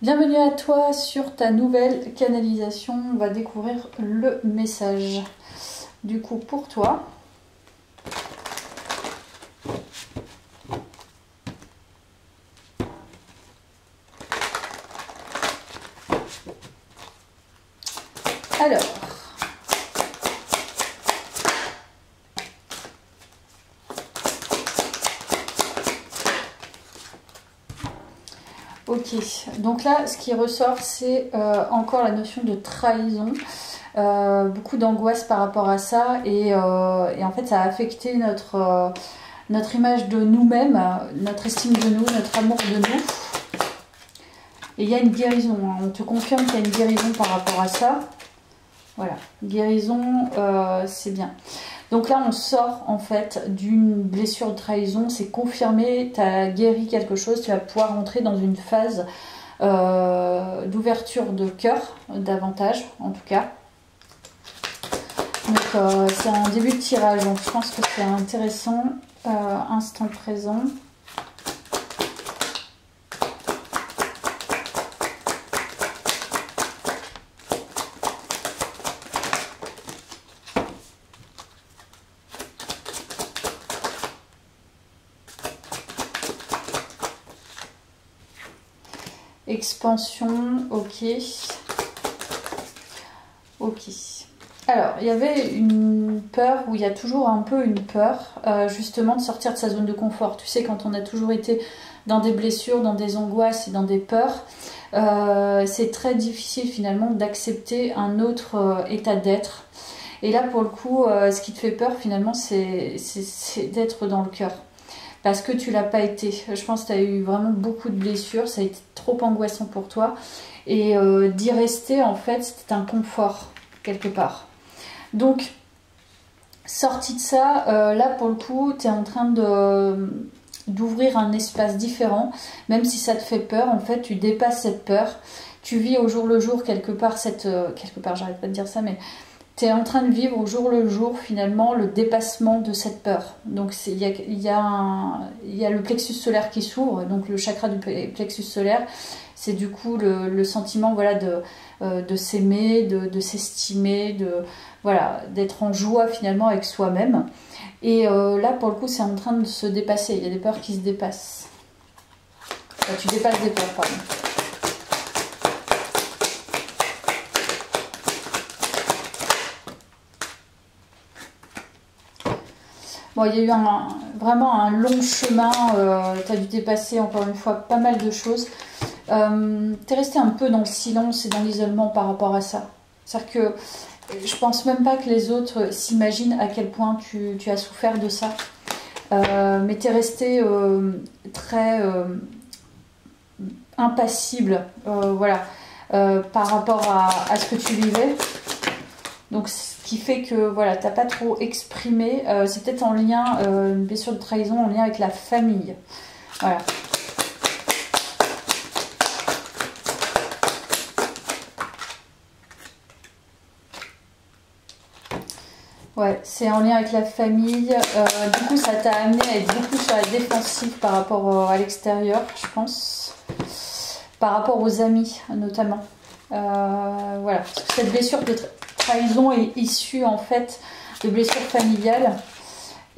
Bienvenue à toi sur ta nouvelle canalisation. On va découvrir le message. Du coup, pour toi. Alors. Ok, donc là, ce qui ressort, c'est encore la notion de trahison. Beaucoup d'angoisse par rapport à ça. Et en fait, ça a affecté notre image de nous-mêmes, notre estime de nous, notre amour de nous. Et il y a une guérison. Hein. On te confirme qu'il y a une guérison par rapport à ça. Voilà, guérison, c'est bien. Donc là, on sort en fait d'une blessure de trahison, c'est confirmé, tu as guéri quelque chose, tu vas pouvoir entrer dans une phase d'ouverture de cœur, davantage en tout cas. Donc c'est un début de tirage, donc je pense que c'est intéressant, instant présent. Expansion, ok. Ok. Alors, il y avait une peur, où il y a toujours un peu une peur, justement de sortir de sa zone de confort. Tu sais, quand on a toujours été dans des blessures, dans des angoisses et dans des peurs, c'est très difficile finalement d'accepter un autre état d'être. Et là, pour le coup, ce qui te fait peur finalement, c'est d'être dans le cœur. Parce que tu l'as pas été. Je pense que tu as eu vraiment beaucoup de blessures, ça a été trop angoissant pour toi. Et d'y rester, en fait, c'était un confort, quelque part. Donc, sorti de ça, là, pour le coup, tu es en train d'ouvrir un espace différent. Même si ça te fait peur, en fait, tu dépasses cette peur. Tu vis au jour le jour, quelque part, j'arrête pas de dire ça, mais tu es en train de vivre au jour le jour finalement le dépassement de cette peur. Donc il y a le plexus solaire qui s'ouvre, donc le chakra du plexus solaire, c'est du coup le sentiment voilà, de s'aimer, de s'estimer, voilà, d'être en joie finalement avec soi-même. Et là pour le coup c'est en train de se dépasser, il y a des peurs qui se dépassent. Enfin, tu dépasses des peurs, pardon. Bon, il y a eu vraiment un long chemin, tu as dû dépasser encore une fois pas mal de choses. Tu es resté un peu dans le silence et dans l'isolement par rapport à ça. C'est-à-dire que je pense même pas que les autres s'imaginent à quel point tu as souffert de ça. Mais tu es resté très impassible voilà, par rapport à ce que tu vivais. Donc ce qui fait que voilà, t'as pas trop exprimé, c'est peut-être en lien, une blessure de trahison en lien avec la famille. Voilà. Ouais, c'est en lien avec la famille. Du coup, ça t'a amené à être beaucoup sur la défensive par rapport à l'extérieur, je pense. Par rapport aux amis, notamment. Voilà, parce que cette blessure de trahison est issue en fait de blessures familiales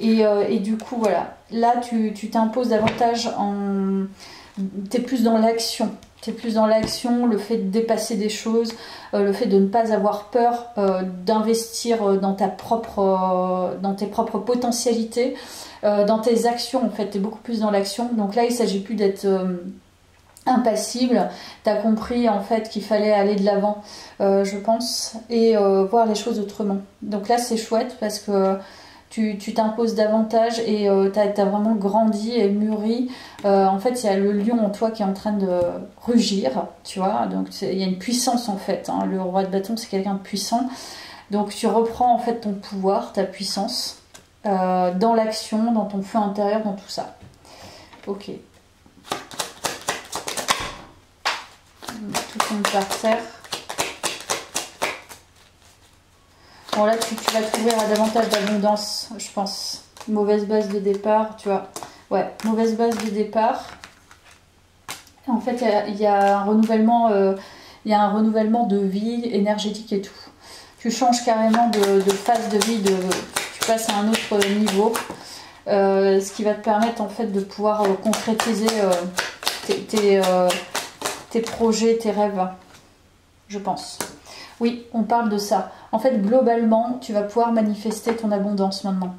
et du coup voilà, là tu t'imposes davantage t'es plus dans l'action, le fait de dépasser des choses, le fait de ne pas avoir peur d'investir dans tes propres potentialités, dans tes actions en fait, t'es beaucoup plus dans l'action. Donc là il ne s'agit plus d'être impassible, tu as compris en fait qu'il fallait aller de l'avant, je pense, et voir les choses autrement. Donc là c'est chouette parce que tu t'imposes davantage et tu as vraiment grandi et mûri. En fait il y a le lion en toi qui est en train de rugir, tu vois, donc il y a une puissance en fait, hein. Le roi de bâton c'est quelqu'un de puissant, donc tu reprends en fait ton pouvoir, ta puissance, dans l'action, dans ton feu intérieur, dans tout ça. Ok. Tout tombe par terre. Bon là tu vas t'ouvrir à davantage d'abondance, je pense. Mauvaise base de départ, tu vois. Ouais, mauvaise base de départ. En fait, il y a un renouvellement, il y a un renouvellement de vie énergétique et tout. Tu changes carrément de phase de vie, tu passes à un autre niveau, ce qui va te permettre en fait de pouvoir concrétiser tes projets, tes rêves, je pense. Oui, on parle de ça. En fait, globalement, tu vas pouvoir manifester ton abondance maintenant.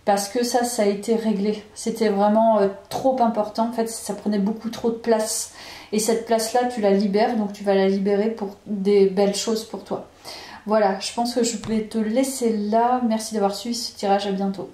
Parce que ça a été réglé. C'était vraiment trop important. En fait, ça prenait beaucoup trop de place. Et cette place-là, tu la libères. Donc, tu vas la libérer pour des belles choses pour toi. Voilà, je pense que je vais te laisser là. Merci d'avoir suivi ce tirage. À bientôt.